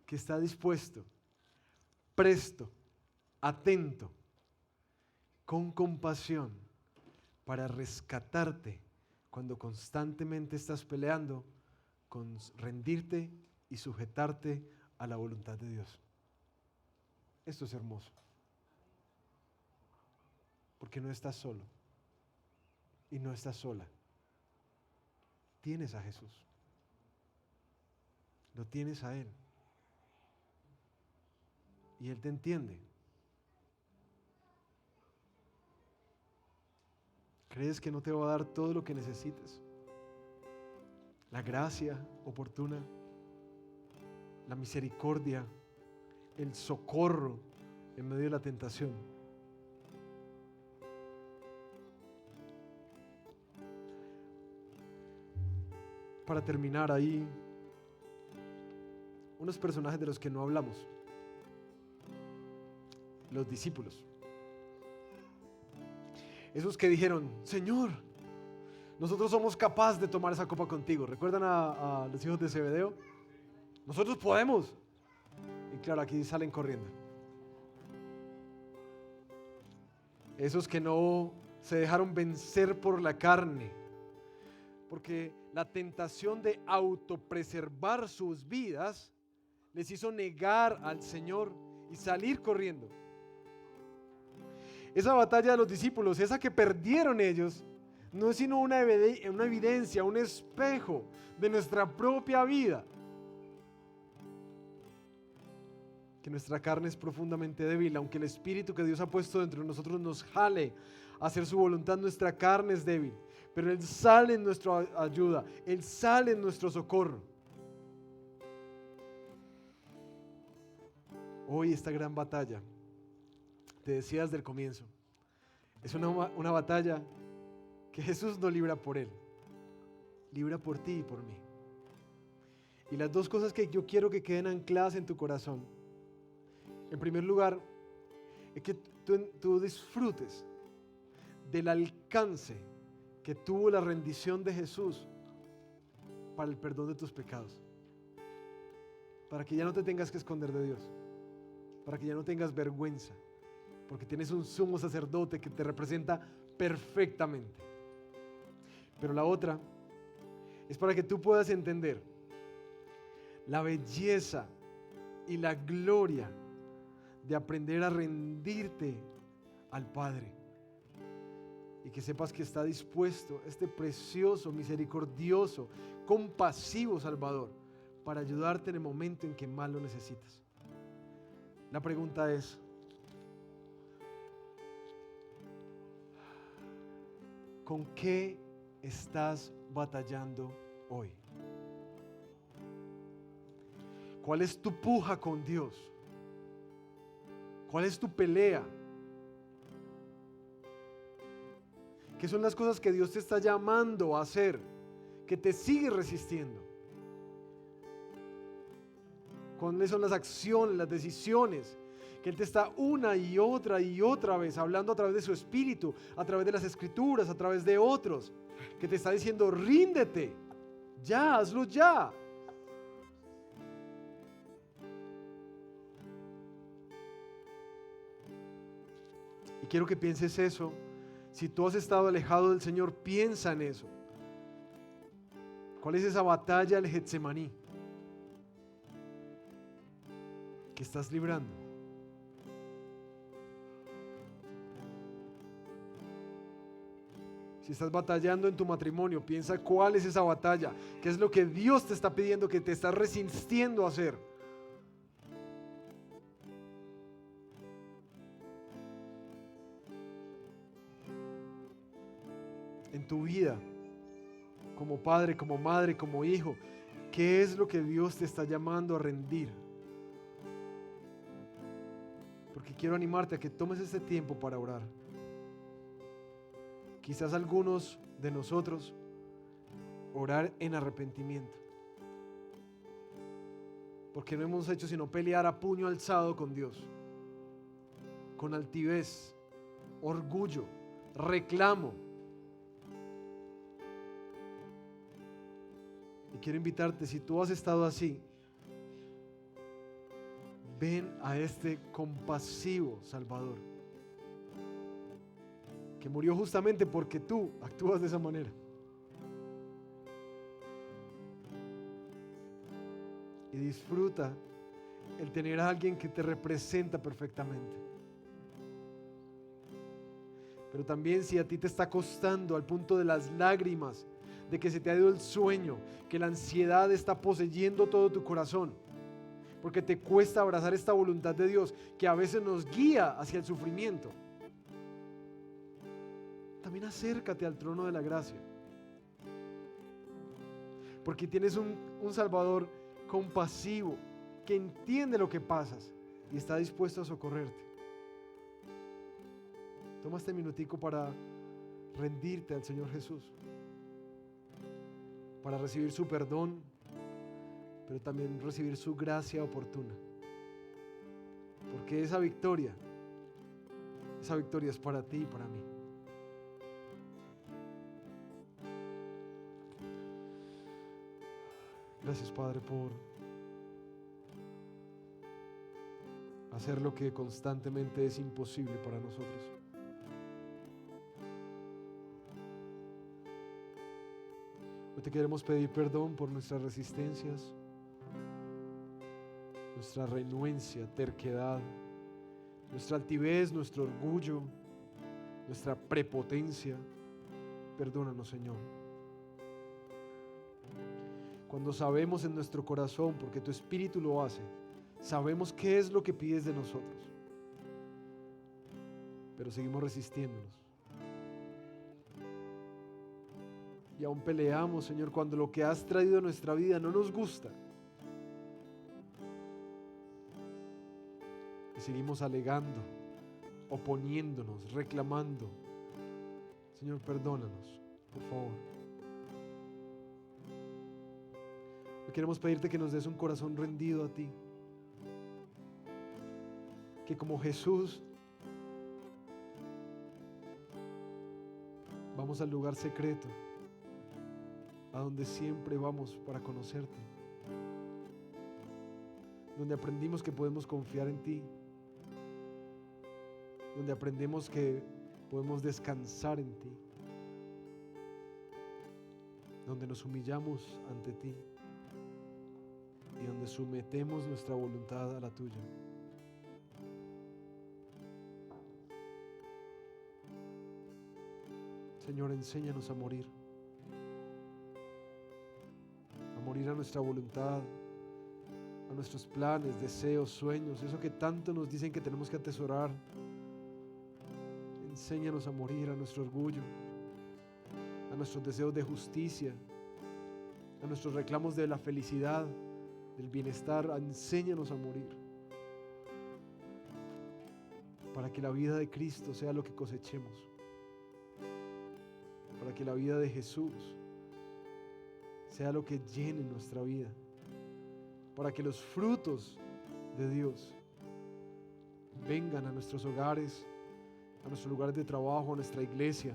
que está dispuesto, presto, atento, con compasión para rescatarte cuando constantemente estás peleando con rendirte y sujetarte a la voluntad de Dios. Esto es hermoso, porque no estás solo y no estás sola. Tienes a Jesús, lo tienes a Él. Y Él te entiende. ¿Crees que no te va a dar todo lo que necesites? La gracia oportuna, la misericordia, el socorro en medio de la tentación. Para terminar ahí, unos personajes de los que no hablamos. Los discípulos. Esos que dijeron, Señor, nosotros somos capaces de tomar esa copa contigo. ¿Recuerdan a los hijos de Zebedeo? Nosotros podemos. Y claro, aquí salen corriendo. Esos que no se dejaron vencer por la carne, porque la tentación de autopreservar sus vidas les hizo negar al Señor y salir corriendo. Esa batalla de los discípulos, esa que perdieron ellos, no es sino una evidencia, un espejo de nuestra propia vida. Que nuestra carne es profundamente débil, aunque el Espíritu que Dios ha puesto dentro de nosotros nos jale a hacer su voluntad, nuestra carne es débil, pero Él sale en nuestra ayuda, Él sale en nuestro socorro. Hoy esta gran batalla, te decía desde el comienzo, es una batalla que Jesús no libra por Él, libra por ti y por mí. Y las dos cosas que yo quiero que queden ancladas en tu corazón, en primer lugar, es que tú disfrutes del alcance que tuvo la rendición de Jesús para el perdón de tus pecados, para que ya no te tengas que esconder de Dios, para que ya no tengas vergüenza, porque tienes un sumo sacerdote que te representa perfectamente. Pero la otra es para que tú puedas entender la belleza y la gloria de aprender a rendirte al Padre, y que sepas que está dispuesto este precioso, misericordioso, compasivo Salvador para ayudarte en el momento en que más lo necesitas. La pregunta es: ¿con qué estás batallando hoy? ¿Cuál es tu puja con Dios? ¿Cuál es tu pelea? ¿Qué son las cosas que Dios te está llamando a hacer, que te sigue resistiendo? ¿Cuáles son las acciones, las decisiones que Él te está una y otra vez hablando a través de su Espíritu, a través de las Escrituras, a través de otros, que te está diciendo: ríndete, ya, hazlo ya? Y quiero que pienses eso. Si tú has estado alejado del Señor, piensa en eso. ¿Cuál es esa batalla del Getsemaní que estás librando? Si estás batallando en tu matrimonio, piensa cuál es esa batalla, qué es lo que Dios te está pidiendo, que te está resistiendo a hacer. En tu vida, como padre, como madre, como hijo, ¿qué es lo que Dios te está llamando a rendir? Porque quiero animarte a que tomes este tiempo para orar. Quizás algunos de nosotros orar en arrepentimiento, porque no hemos hecho sino pelear a puño alzado con Dios, con altivez, orgullo, reclamo. Y quiero invitarte, si tú has estado así, ven a este compasivo Salvador, que murió justamente porque tú actúas de esa manera. Y disfruta el tener a alguien que te representa perfectamente. Pero también, si a ti te está costando al punto de las lágrimas, de que se te ha ido el sueño, que la ansiedad está poseyendo todo tu corazón, porque te cuesta abrazar esta voluntad de Dios que a veces nos guía hacia el sufrimiento, también acércate al trono de la gracia, porque tienes un Salvador compasivo que entiende lo que pasas y está dispuesto a socorrerte. Toma este minutico para rendirte al Señor Jesús, para recibir su perdón, pero también recibir su gracia oportuna, porque esa victoria es para ti y para mí. Gracias, Padre, por hacer lo que constantemente es imposible para nosotros. Hoy te queremos pedir perdón por nuestras resistencias, nuestra renuencia, terquedad, nuestra altivez, nuestro orgullo, nuestra prepotencia. Perdónanos, Señor. Cuando sabemos en nuestro corazón, porque tu Espíritu lo hace, sabemos qué es lo que pides de nosotros, pero seguimos resistiéndonos. Y aún peleamos, Señor, cuando lo que has traído a nuestra vida no nos gusta. Y seguimos alegando, oponiéndonos, reclamando. Señor, perdónanos, por favor. Hoy queremos pedirte que nos des un corazón rendido a ti. Que como Jesús vamos al lugar secreto, a donde siempre vamos para conocerte, donde aprendimos que podemos confiar en ti, donde aprendemos que podemos descansar en ti, donde nos humillamos ante ti y donde sometemos nuestra voluntad a la tuya. Señor, enséñanos a morir a nuestra voluntad, a nuestros planes, deseos, sueños, eso que tanto nos dicen que tenemos que atesorar. Enséñanos a morir a nuestro orgullo, a nuestros deseos de justicia, a nuestros reclamos de la felicidad, del bienestar. Enséñanos a morir para que la vida de Cristo sea lo que cosechemos, para que la vida de Jesús sea lo que llene nuestra vida, para que los frutos de Dios vengan a nuestros hogares, a nuestros lugares de trabajo, a nuestra iglesia,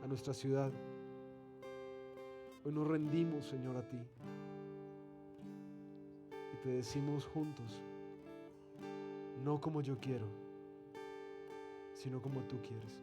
a nuestra ciudad. Hoy nos rendimos, Señor, a ti y te decimos juntos: no como yo quiero, sino como tú quieres.